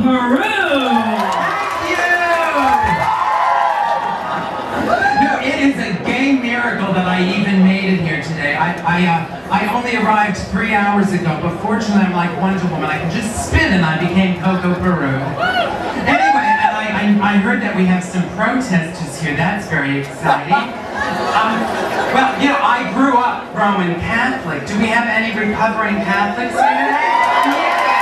Peru! Thank you! No, it is a gay miracle that I even made it here today. I only arrived 3 hours ago, but fortunately I'm like Wonder Woman. I can just spin and I became Coco Peru. Anyway, and I heard that we have some protesters here. That's very exciting. Well, you know, I grew up Roman Catholic. Do we have any recovering Catholics here today? Yeah!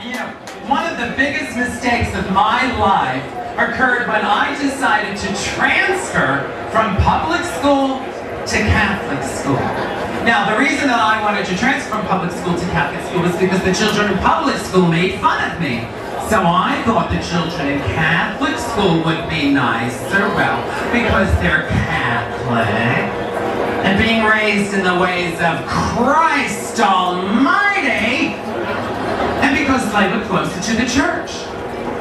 You know, one of the biggest mistakes of my life occurred when I decided to transfer from public school to Catholic school. Now, the reason that I wanted to transfer from public school to Catholic school was because the children in public school made fun of me. So I thought the children in Catholic school would be nicer, well, because they're Catholic, and being raised in the ways of Christ Almighty, and because they were closer to the church,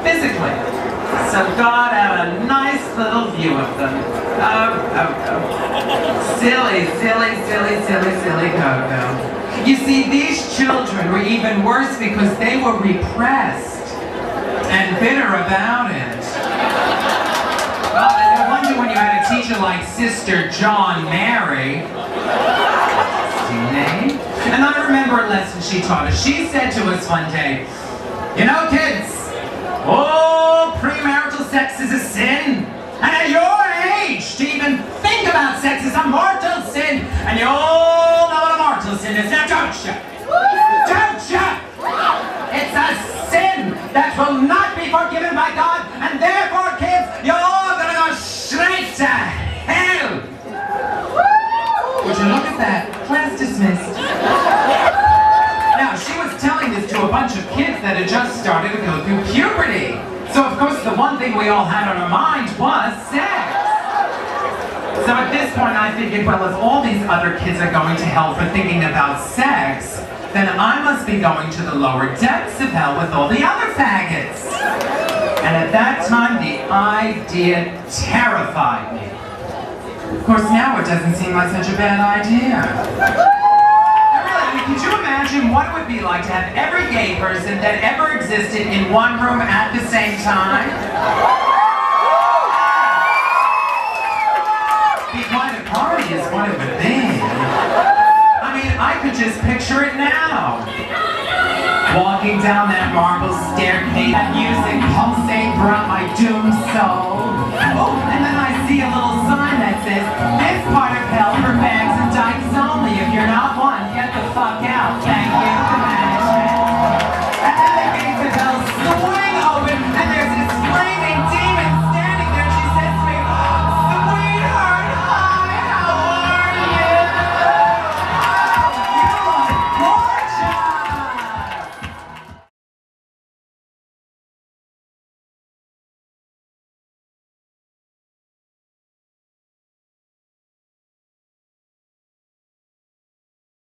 physically. So God had a nice little view of them. Oh. Silly, silly, silly, silly, silly Coco. You see, these children were even worse because they were repressed and bitter about it. Well, no wonder when you had a teacher like Sister John Mary. Name? And I remember a lesson she taught us. She said to us one day, you know, kids, all premarital sex is a sin. And at your age, to even think about sex is a mortal sin. And you all know what a mortal sin is now, don't you? Don't you? It's a sin that will not be forgiven by God, and therefore, kids, you're all gonna go straight to hell. Would you look at that? Class dismissed. Now, she was telling this to a bunch of kids that had just started to go through puberty. So, of course, the one thing we all had on our mind was sex. So at this point, I figured, well, if all these other kids are going to hell for thinking about sex, then I must be going to the lower depths of hell with all the other faggots. And at that time, the idea terrified me. Of course, now it doesn't seem like such a bad idea. Really, I mean, could you imagine what it would be like to have every gay person that ever existed in one room at the same time? Be quite a party is what it would be. I mean, I could just picture it now. Walking down that marble staircase, that music pulsating throughout my doomed soul. Oh, and then I see a little sign that says, this part of hell for fags and dykes only. If you're not one, get the fuck out.